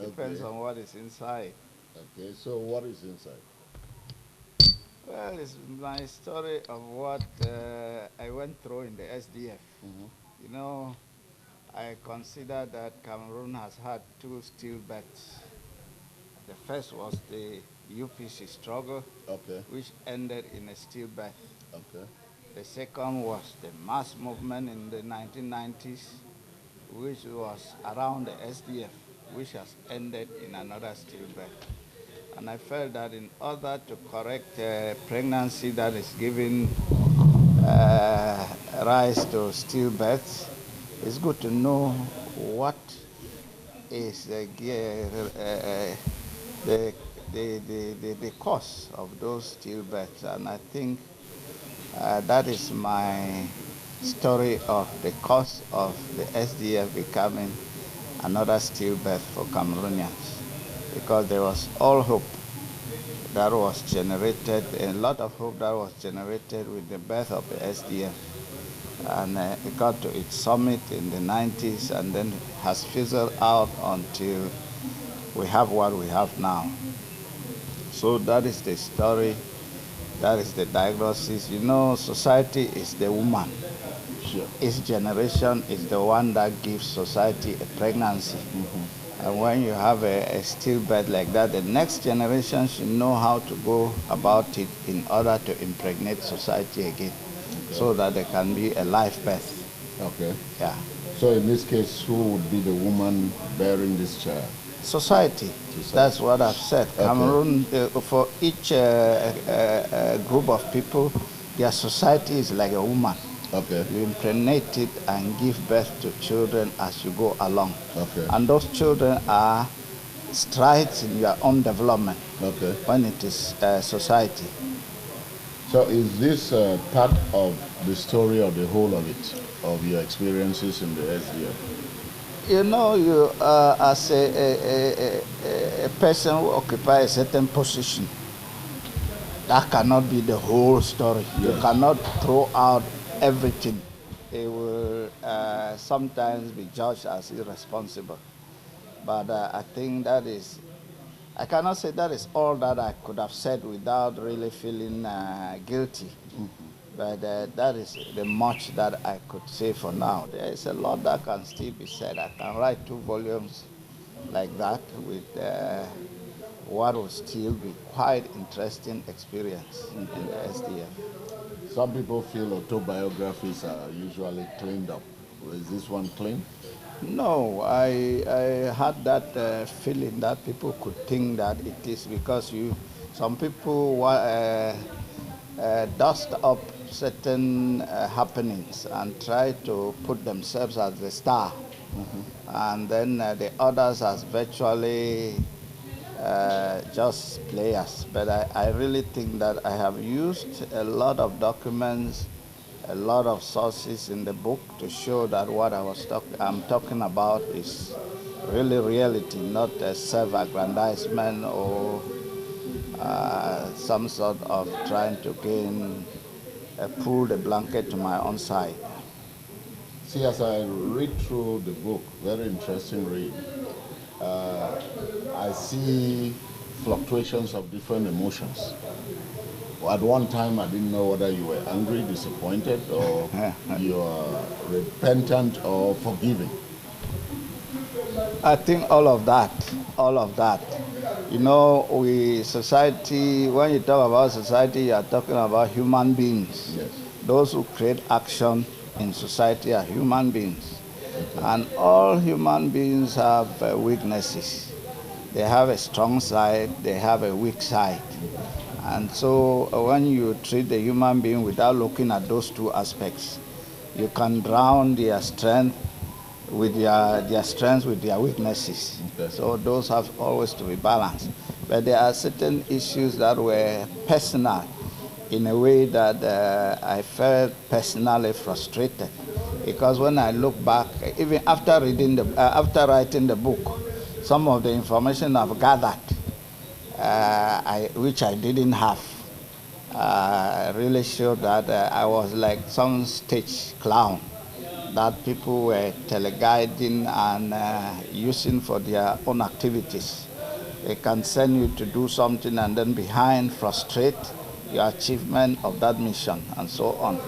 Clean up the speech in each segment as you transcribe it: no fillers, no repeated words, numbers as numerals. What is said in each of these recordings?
Depends on what is inside. Okay, so what is inside? Well, it's my story of what I went through in the SDF. Mm-hmm. You know, I consider that Cameroon has had two stillbirths. The first was the UPC struggle, Okay, which ended in a stillbirth. okay, The second was the mass movement in the 1990s, which was around the SDF, which has ended in another stillbirth. And I felt that in order to correct pregnancy that is giving rise to stillbirths, it's good to know what is the, the cause of those stillbirths. And I think that is my story of the cause of the SDF becoming another stillbirth for Cameroonians, because there was all hope that was generated, a lot of hope that was generated with the birth of the SDF. And it got to its summit in the 90s and then has fizzled out until we have what we have now. So that is the story, that is the diagnosis. You know, society is the woman. sure. Each generation is the one that gives society a pregnancy. Mm-hmm. And when you have a stillbirth like that, the next generation should know how to go about it in order to impregnate society again, Okay, so that there can be a live birth. okay. Yeah. So in this case, who would be the woman bearing this child? Society. Society. That's what I've said. Okay. Cameroon, for each group of people, their society is like a woman. Okay, You impregnate it and give birth to children as you go along. okay, And those children are strides in your own development okay. when it is society. So is this part of the story or the whole of it, of your experiences in the SDF? You know, you as a person who occupies a certain position, that cannot be the whole story. You Yes. cannot throw out everything. It will sometimes be judged as irresponsible. But I think that is, I cannot say that is all that I could have said without really feeling guilty. But that is the much that I could say for now. There is a lot that can still be said. I can write 2 volumes like that with what will still be quite interesting experience in the SDF. Some people feel autobiographies are usually cleaned up. Is this one clean? No, I had that feeling that people could think that it is because some people dust up certain happenings and try to put themselves as the star, and then the others as virtually just players. But I really think that I have used a lot of documents, a lot of sources in the book to show that what I'm talking about is really reality, not a self-aggrandizement or some sort of trying to pull the blanket to my own side. See, as I read through the book, very interesting read, uh, I see fluctuations of different emotions. At one time, I didn't know whether you were angry, disappointed, or you are repentant or forgiving. I think all of that, all of that. You know, society, when you talk about society, you are talking about human beings. Yes. Those who create action in society are human beings. Okay. And all human beings have weaknesses. They have a strong side, they have a weak side. And so when you treat the human being without looking at those two aspects, you can drown their strength with their strengths with their weaknesses. Okay. So those have always to be balanced. But there are certain issues that were personal in a way that I felt personally frustrated, because when I look back, even after after writing the book, some of the information I've gathered, which I didn't have, really showed that I was like some stage clown that people were teleguiding and using for their own activities. They can send you to do something and then behind frustrate your achievement of that mission and so on.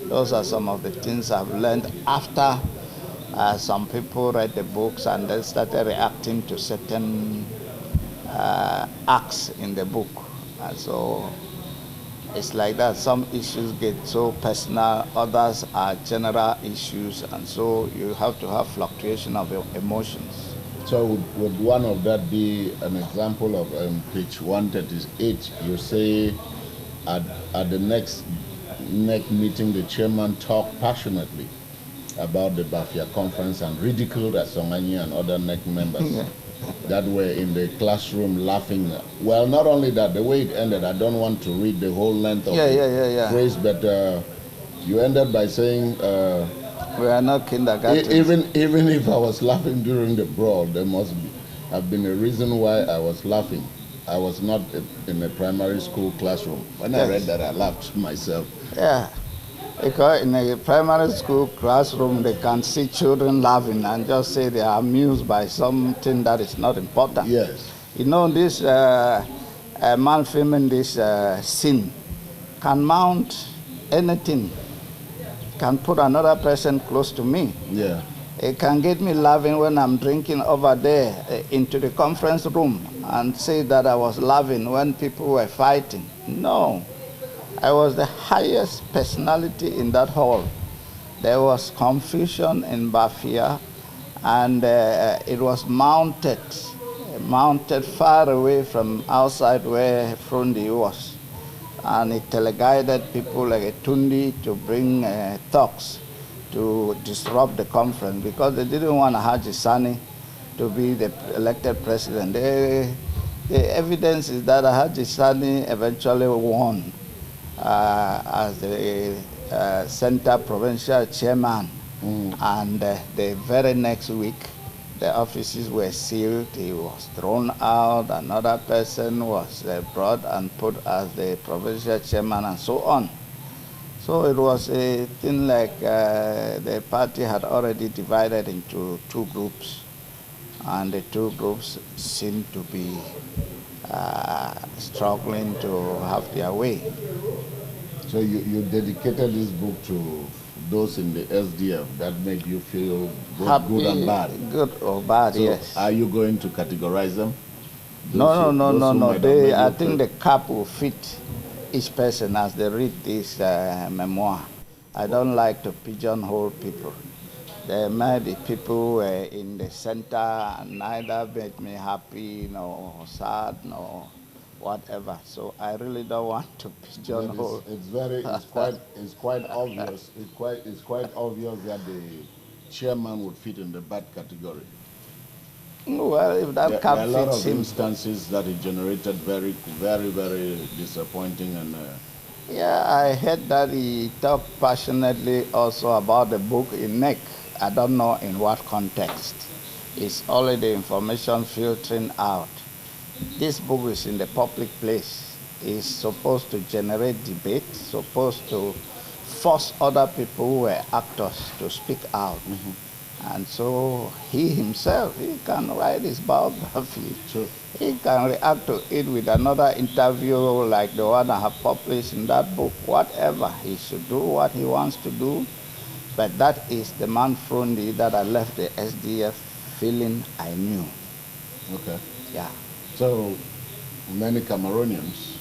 Those are some of the things I've learned after some people read the books and then started reacting to certain acts in the book. And so it's like that. Some issues get so personal, others are general issues, and so you have to have fluctuation of emotions. So would one of that be an example of page 138? You say at the next meeting, the chairman talked passionately about the Bafia conference and ridiculed Asonganyi and other NEC members that were in the classroom laughing. Well, not only that, the way it ended, I don't want to read the whole length of the phrase, but you ended by saying, we are not kindergarten. Even if I was laughing during the brawl, there must have been a reason why I was laughing. I was not in a primary school classroom. When I read that, I laughed myself. Yeah, because in a primary school classroom, they can see children laughing and just say they are amused by something that is not important. Yes. You know, this man filming this scene can mount anything, can put another person close to me. Yeah. It can get me laughing when I'm drinking over there into the conference room and say that I was laughing when people were fighting. No, I was the highest personality in that hall. There was confusion in Bafia, and it was mounted far away from outside where Frundi was. And it teleguided people like a Tundi to bring talks to disrupt the conference because they didn't want Haji Sani to be the elected president. The evidence is that Haji Sani eventually won as the center provincial chairman. And the very next week, the offices were sealed, he was thrown out, another person was brought and put as the provincial chairman and so on. So it was a thing like the party had already divided into two groups, and the two groups seemed to be struggling to have their way. So you dedicated this book to those in the SDF that made you feel good and bad? Good or bad, so yes. Are you going to categorize them? No. I think the cap will fit each person as they read this memoir. I don't like to pigeonhole people. There may be people who are in the center and neither made me happy, nor sad, nor whatever. So I really don't want to pigeonhole. It's quite obvious. It's quite obvious that the chairman would fit in the bad category. Well, if that cap fits him. There are a lot of instances that it generated very, very, very disappointing and. Yeah, I heard that he talked passionately also about the book in NEC. I don't know in what context. It's only the information filtering out. This book is in the public place. It's supposed to generate debate, supposed to force other people who were actors to speak out. And so he himself, he can write his biography. Sure. He can react to it with another interview like the one I have published in that book. Whatever, he should do what he wants to do. But that is the man Frundi that I left the SDF feeling I knew. Okay. Yeah. So many Cameroonians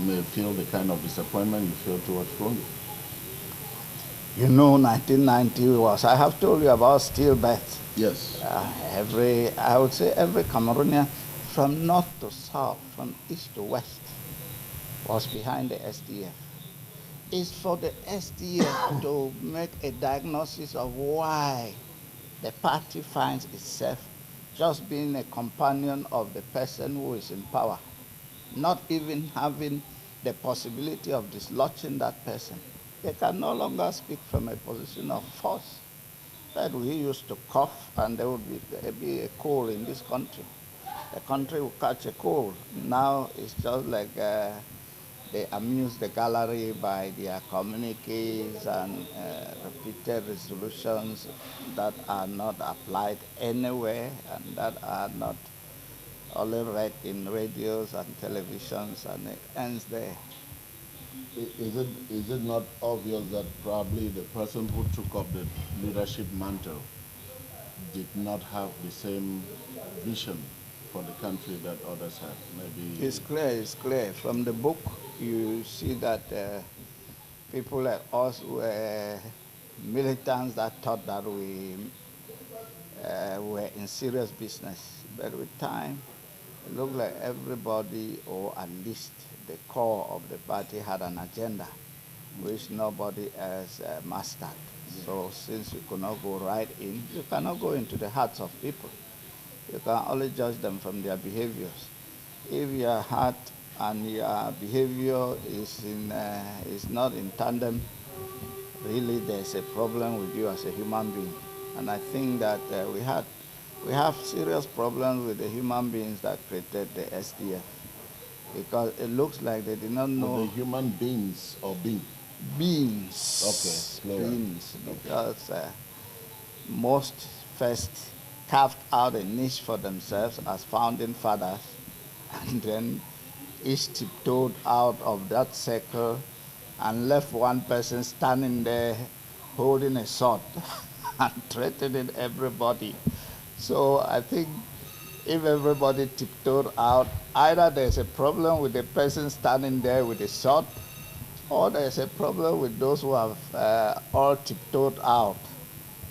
may feel the kind of disappointment you feel towards Frundi. You know, 1990 was, I have told you about stillbirth. Yes. I would say every Cameroonian from north to south, from east to west, was behind the SDF. It's for the SDF to make a diagnosis of why the party finds itself just being a companion of the person who is in power, not even having the possibility of dislodging that person. They can no longer speak from a position of force. But we used to cough and there would be a cold in this country. The country would catch a cold. Now it's just like They amuse the gallery by their communiques and repeated resolutions that are not applied anywhere and that are not only read in radios and televisions, and it ends there. Is it not obvious that probably the person who took up the leadership mantle did not have the same vision for the country that others had? Maybe It's clear. From the book, you see that people like us were militants that thought that we were in serious business. But with time, it looked like everybody, or at least the core of the party, had an agenda which nobody else mastered. So since you could not go right in, you cannot go into the hearts of people. You can only judge them from their behaviors. If your heart and your behavior is not in tandem, really there's a problem with you as a human being. And I think that we have serious problems with the human beings that created the SDF, because it looks like they did not know. the human beings or being? Beings. Okay, plural. Beings, because most first carved out a niche for themselves as founding fathers, and then each tiptoed out of that circle and left one person standing there holding a sword and threatening everybody. So I think if everybody tiptoed out, either there's a problem with the person standing there with a sword, or there's a problem with those who have all tiptoed out,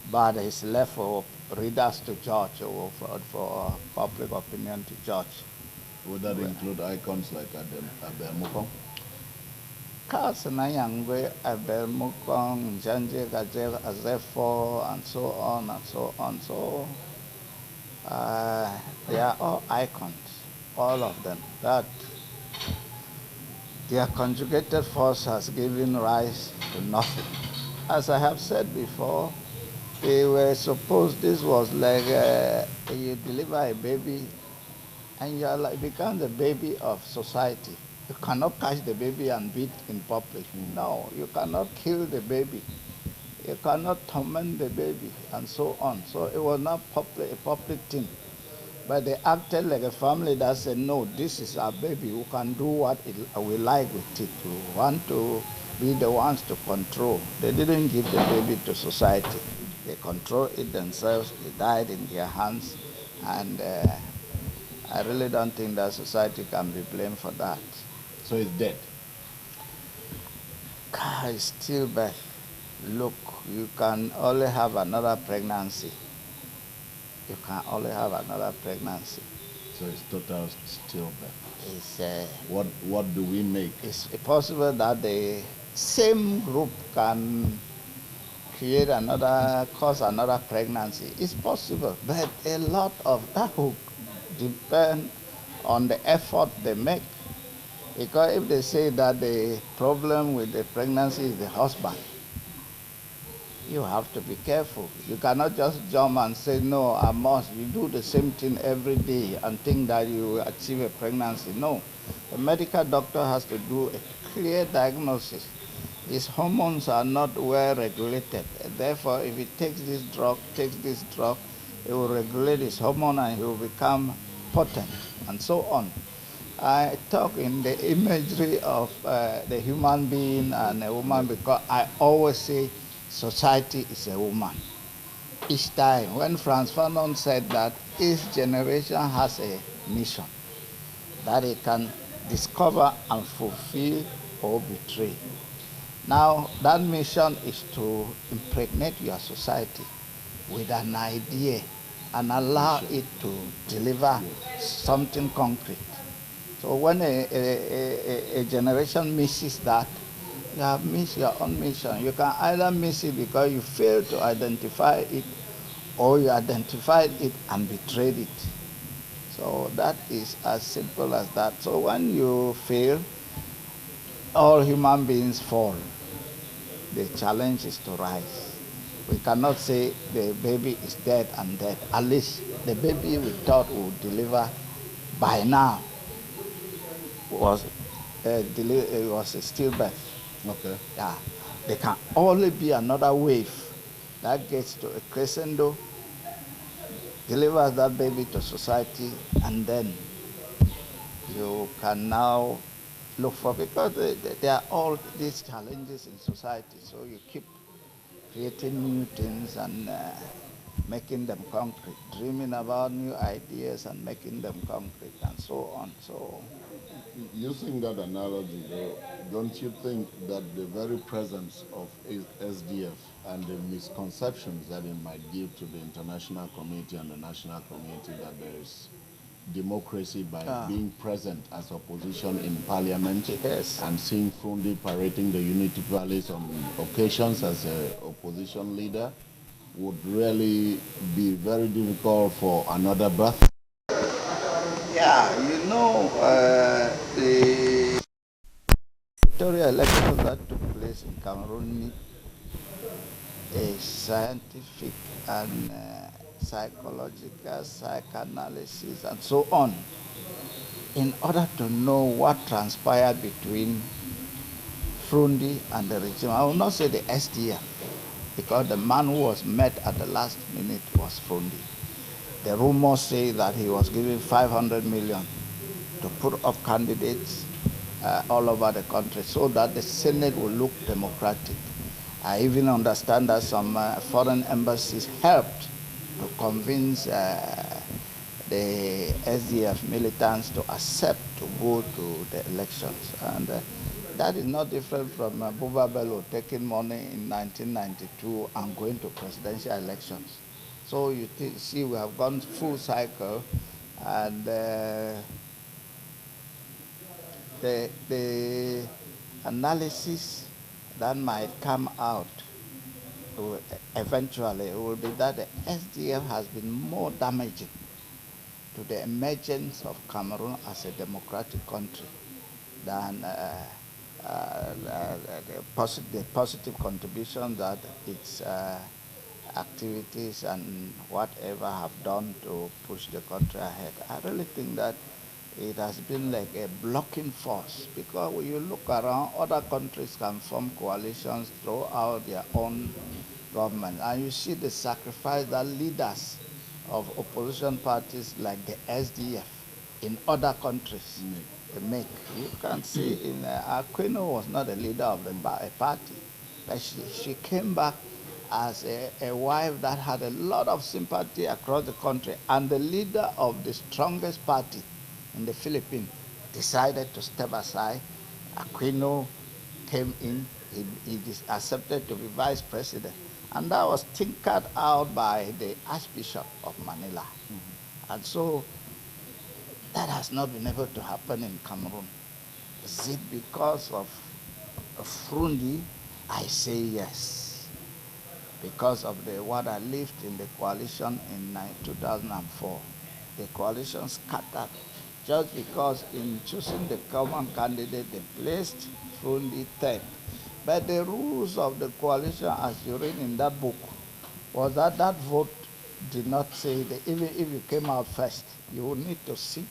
but it's left for readers to judge, or for public opinion to judge. Would that include icons like Abel? Kasanayangwe, Abel Mukong, Janje Gajer Azefo, and so on and so on. So they are all icons, all of them. That their conjugated force has given rise to nothing. As I have said before, they were supposed, this was like you deliver a baby and you are like, become the baby of society. You cannot catch the baby and beat in public. No, you cannot kill the baby. You cannot torment the baby, and so on. So it was not a public thing. But they acted like a family that said, no, this is our baby. We can do what we like with it. We want to be the ones to control. They didn't give the baby to society. They controlled it themselves. It died in their hands. And I really don't think that society can be blamed for that. So it's dead? It's stillbirth. Look, you can only have another pregnancy. You can only have another pregnancy. So it's total stillbirth. It's, what do we make? It's possible that the same group can cause another pregnancy. It's possible, but a lot of that will depend on the effort they make. Because if they say that the problem with the pregnancy is the husband, you have to be careful. You cannot just jump and say, no, I must. You do the same thing every day and think that you will achieve a pregnancy. No. A medical doctor has to do a clear diagnosis. His hormones are not well regulated. Therefore, if he takes this drug, it will regulate his hormone and he will become potent, and so on. I talk in the imagery of the human being and a woman, because I always say society is a woman. Each time, when Frantz Fanon said that each generation has a mission that it can discover and fulfill or betray. Now, that mission is to impregnate your society with an idea and allow it to deliver something concrete. So when a generation misses that, you have missed your own mission. You can either miss it because you failed to identify it, or you identified it and betrayed it. So that is as simple as that. So when you fail, all human beings fall. The challenge is to rise. We cannot say the baby is dead and dead. At least the baby we thought would deliver by now it was a stillbirth. Okay. Yeah, there can only be another wave that gets to a crescendo, delivers that baby to society, and then you can now look for, because there are all these challenges in society, so you keep creating new things and making them concrete, dreaming about new ideas and making them concrete, and so on. So, Using that analogy, though, don't you think that the very presence of SDF and the misconceptions that it might give to the international community and the national community, that there is democracy by being present as opposition in parliament, yes, and seeing Fundi parading the unity palace on occasions as an opposition leader would really be very difficult for another birth? yeah, the electoral elections that took place in Cameroon need a scientific and psychological psychoanalysis and so on in order to know what transpired between Frundi and the regime. I will not say the SDF, because the man who was met at the last minute was Frundi. The rumors say that he was given 500 million to put up candidates all over the country so that the Senate will look democratic. I even understand that some foreign embassies helped to convince the SDF militants to accept to go to the elections. And that is not different from Buba Bello taking money in 1992 and going to presidential elections. So you see, we have gone full cycle, and the analysis that might come out eventually will be that the SDF has been more damaging to the emergence of Cameroon as a democratic country than the positive contribution that its activities and whatever have done to push the country ahead. I really think that it has been like a blocking force, because when you look around, other countries can form coalitions throughout their own government, and you see the sacrifice that leaders of opposition parties like the SDF in other countries make. You can see in Aquino was not a leader of a party, but she came back as a wife that had a lot of sympathy across the country, and the leader of the strongest party in the Philippines decided to step aside. Aquino came in, he accepted to be vice president, and that was tinkered out by the Archbishop of Manila. And so that has not been able to happen in Cameroon. Is it because of Frundi? I say yes. Because of what I lived in the coalition in 2004. The coalition scattered just because in choosing the common candidate, they placed Frundi third. But the rules of the coalition, as you read in that book, was that that vote did not say that even if you came out first, you would need to sit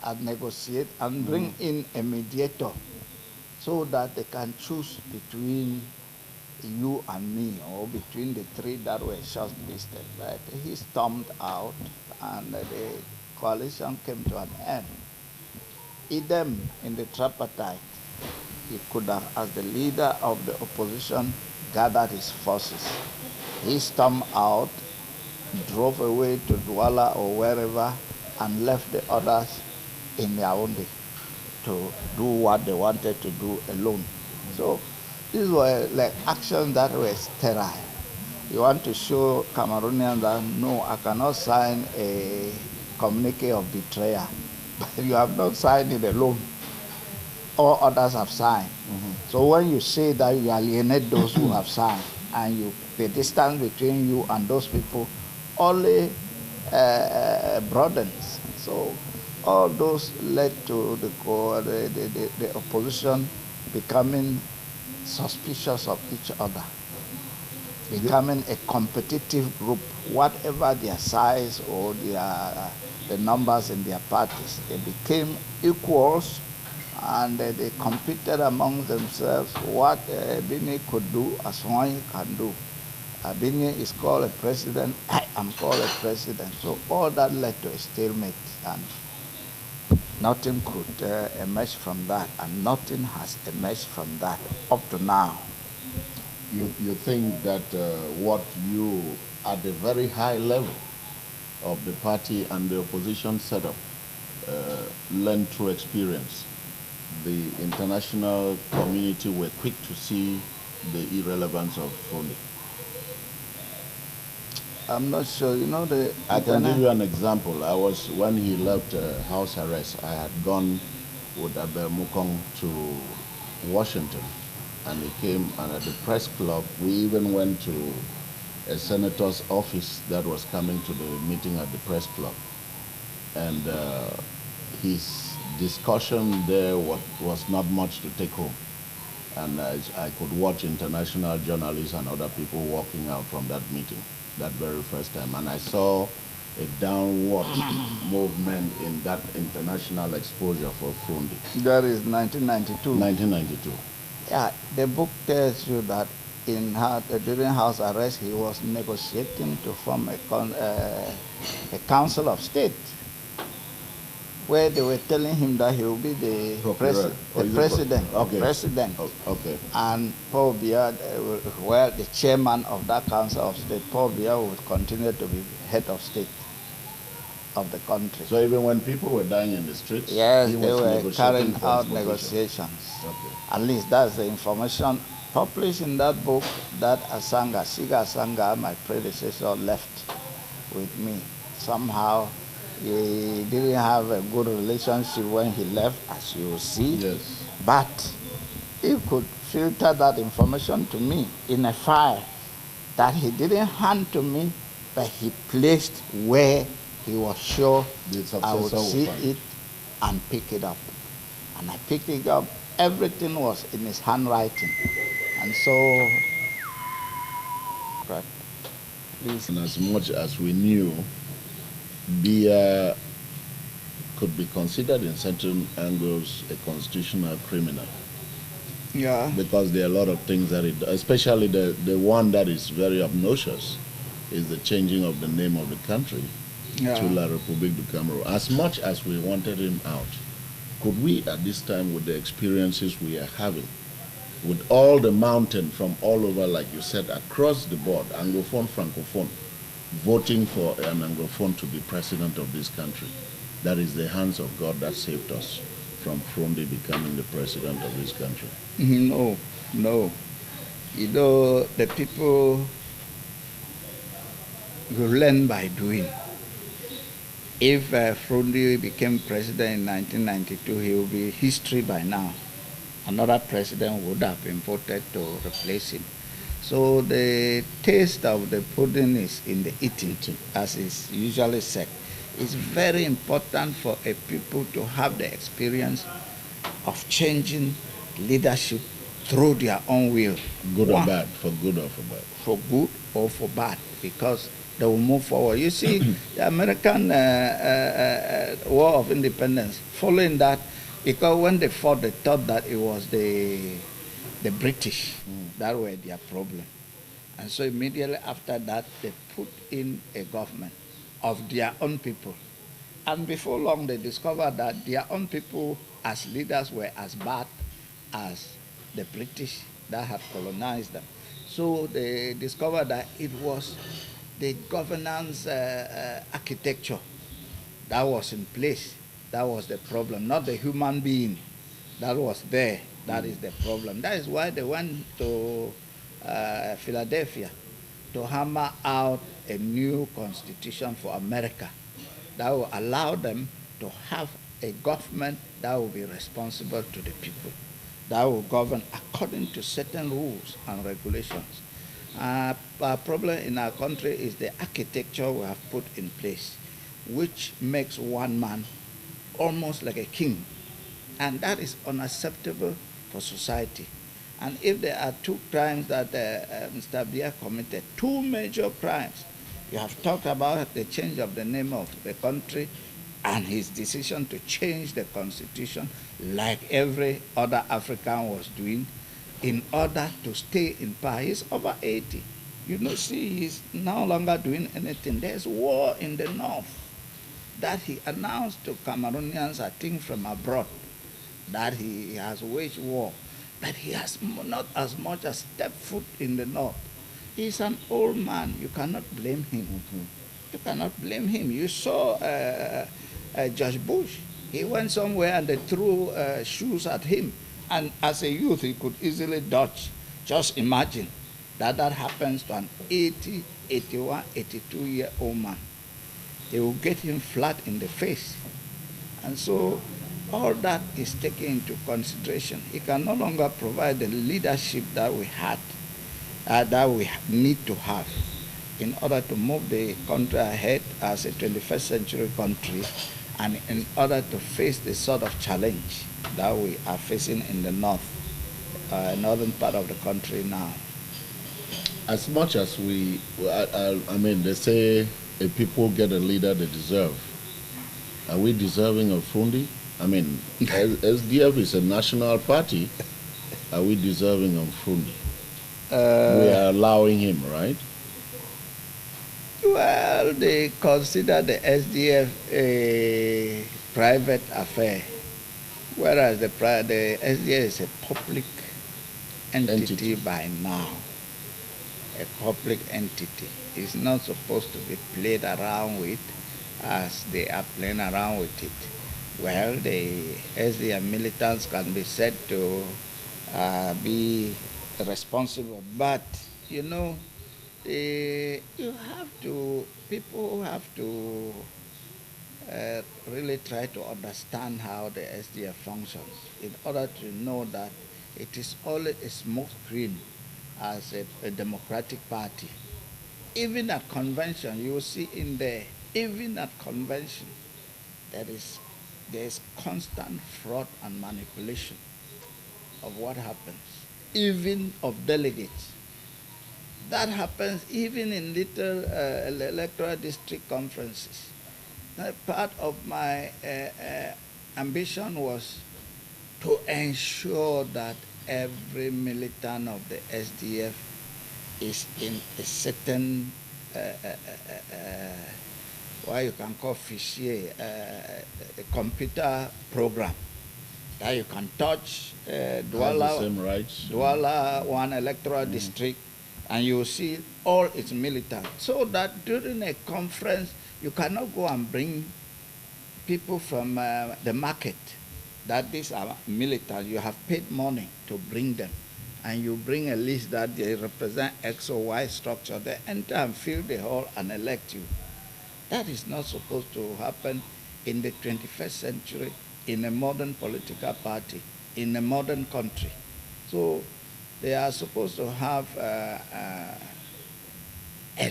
and negotiate and bring in a mediator so that they can choose between you and me, or between the three that were shortlisted. But he stormed out, and the coalition came to an end. Idem in the tripartite, he could have, as the leader of the opposition, gathered his forces. He stormed out, drove away to Douala or wherever, and left the others in Yaoundé to do what they wanted to do alone. So these were like actions that were sterile. You want to show Cameroonians that, no, I cannot sign a communique of betrayal, but you have not signed it alone. All others have signed. So when you say that, you alienate those who have signed, and the distance between you and those people only broadens. So all those led to the opposition becoming suspicious of each other, becoming a competitive group, whatever their size or the numbers in their parties. They became equals, and they competed among themselves what Ebini could do, Asonganyi can do. Ebini is called a president, I am called a president. So all that led to a stalemate, and nothing could emerge from that, and nothing has emerged from that up to now. You think that what you, at the very high level of the party and the opposition setup, learned through experience, the international community were quick to see the irrelevance of Fundi? I'm not sure. You know, I can give you an example. When he left house arrest, I had gone with Abel Mukong to Washington, and he came, and at the press club, we even went to a senator's office that was coming to the meeting at the press club. And his discussion there was not much to take home. And I could watch international journalists and other people walking out from that meeting that very first time. And I saw a downward movement in that international exposure for Fundi. That is 1992. 1992. Yeah, the book tells you that during house arrest, he was negotiating to form a council of state, where they were telling him that he will be the president. Okay. President. Okay. And Paul Biya, the chairman of that council of state, Paul Biya would continue to be head of state of the country. So even when people were dying in the streets, yes, they were carrying out negotiations. Okay. At least that's the information published in that book that Siga Asanga, my predecessor, left with me. Somehow he didn't have a good relationship when he left, as you will see. Yes. But he could filter that information to me in a file that he didn't hand to me, but he placed where he was sure I would see it and pick it up. And I picked it up. Everything was in his handwriting. And so, right, please. And as much as we knew, Biya could be considered in certain angles a constitutional criminal. Yeah. Because there are a lot of things that especially the one that is very obnoxious, is the changing of the name of the country to La République du Cameroon. As much as we wanted him out, could we at this time, with the experiences we are having, with all the mountain from all over, like you said, across the board, Anglophone, Francophone, voting for an Anglophone to be president of this country, that is the hands of God that saved us from Fundi becoming the president of this country? No, no. You know, the people will learn by doing. If Fundi became president in 1992, he will be history by now. Another president would have been voted to replace him. So the taste of the pudding is in the eating, as is usually said. It's very important for a people to have the experience of changing leadership through their own will. Good or bad, for good or for bad. For good or for bad, because they will move forward. You see, the American War of Independence, following that, because when they fought, they thought that it was the British that were their problem. And so immediately after that, they put in a government of their own people. And before long, they discovered that their own people as leaders were as bad as the British that had colonized them. So they discovered that it was the governance architecture that was in place that was the problem, not the human being that was there. That is the problem. That is why they went to Philadelphia to hammer out a new constitution for America that will allow them to have a government that will be responsible to the people, that will govern according to certain rules and regulations. Our problem in our country is the architecture we have put in place, which makes one man almost like a king. And that is unacceptable for society. And if there are two crimes that Mr. Biya committed, two major crimes, you have talked about the change of the name of the country and his decision to change the constitution like every other African was doing in order to stay in power. He's over 80. You know, see, he's no longer doing anything. There's war in the north that he announced to Cameroonians, I think from abroad, that he has waged war, but he has not as much as stepped foot in the north. He's an old man. You cannot blame him. You cannot blame him. You saw George Bush. He went somewhere and they threw shoes at him. And as a youth, he could easily dodge. Just imagine that happens to an 80, 81, 82-year-old man. They will get him flat in the face. And so all that is taken into consideration. He can no longer provide the leadership that we had, that we need to have in order to move the country ahead as a 21st century country, and in order to face the sort of challenge that we are facing in the northern part of the country now. As much as we, I mean, they say a people get a leader they deserve. Are we deserving of Fundi? I mean, SDF is a national party. Are we deserving of Fundi? We are allowing him, right? Well, they consider the SDF a private affair, whereas the SDF is a public entity by now. A public entity is not supposed to be played around with as they are playing around with it. Well, the SDF militants can be said to be responsible, but you know, people have to really try to understand how the SDF functions in order to know that it is only a smoke screen as a democratic party. Even at convention, you will see in there, even at convention, there is constant fraud and manipulation of what happens, even of delegates. That happens even in little electoral district conferences. Now, part of my ambition was to ensure that every militant of the SDF is in a certain, what you can call fichier, a computer program that you can touch Douala, Douala one electoral district, and you will see all its militants. So that during a conference, you cannot go and bring people from the market, that these are militants. You have paid money to bring them, and you bring a list that they represent X or Y structure. They enter and fill the hall and elect you. That is not supposed to happen in the 21st century, in a modern political party, in a modern country. So they are supposed to have a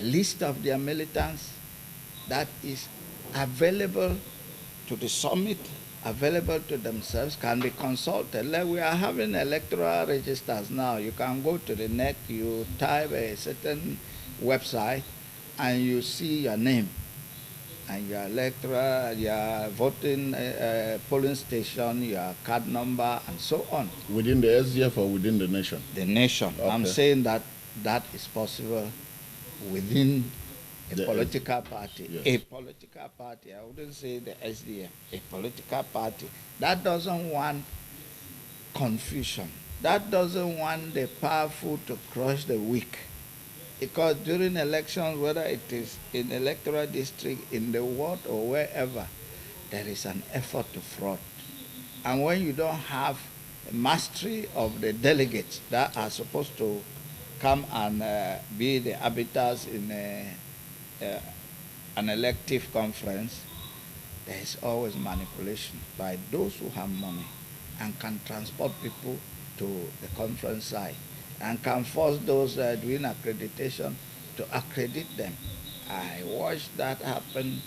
list of their militants that is available to the summit, available to themselves, can be consulted. Like we are having electoral registers now. You can go to the net, you type a certain website, and you see your name and your electoral, your voting polling station, your card number, and so on. Within the SDF or within the nation? The nation. Okay. I'm saying that is possible within a political party. Yes. A political party. I wouldn't say the SDF. A political party. That doesn't want confusion. That doesn't want the powerful to crush the weak. Because during elections, whether it is in electoral district, in the ward, or wherever, there is an effort to fraud. And when you don't have a mastery of the delegates that are supposed to come and be the arbiters in an elective conference, there is always manipulation by those who have money and can transport people to the conference site and can force those doing accreditation to accredit them. I watched that happen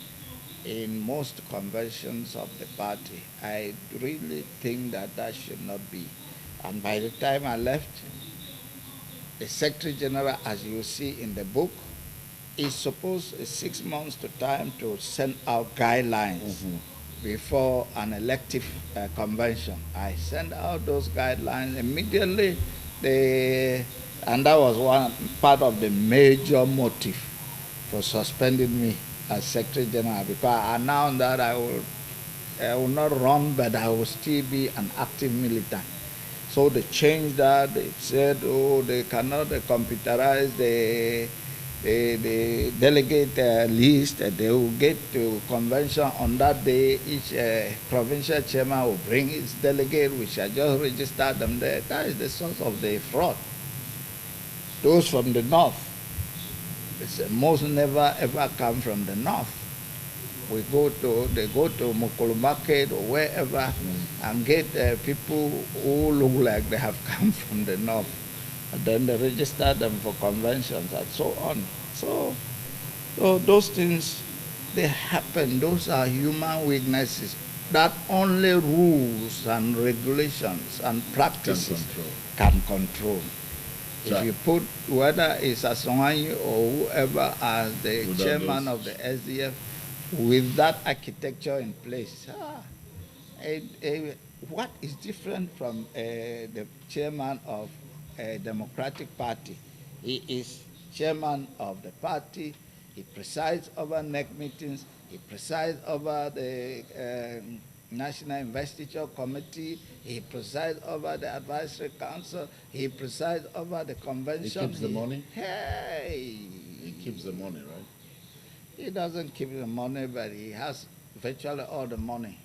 in most conventions of the party. I really think that should not be. And by the time I left, the Secretary General, as you see in the book, is supposed 6 months to time to send out guidelines before an elective convention. I sent out those guidelines immediately. And that was one part of the major motive for suspending me as Secretary General, because I announced that I will not run, but I will still be an active militant. So they changed that. They said, oh, they cannot computerize the delegate list. They will get to convention on that day. Each provincial chairman will bring his delegate. We shall just register them there. That is the source of the fraud. Those from the north, most never ever come from the north. They go to Mokolo Market or wherever and get people who look like they have come from the north. And then they register them for conventions and so on. So those things, they happen. Those are human weaknesses that only rules and regulations and practices can control. If you put, whether it's Asonganyi or whoever as the chairman of the SDF, with that architecture in place, what is different from the chairman of a Democratic Party? He is chairman of the party. He presides over NEC meetings. He presides over the National Investiture Committee. He presides over the Advisory Council. He presides over the convention. He keeps the money? Hey! He keeps the money, right? He doesn't keep the money, but he has virtually all the money.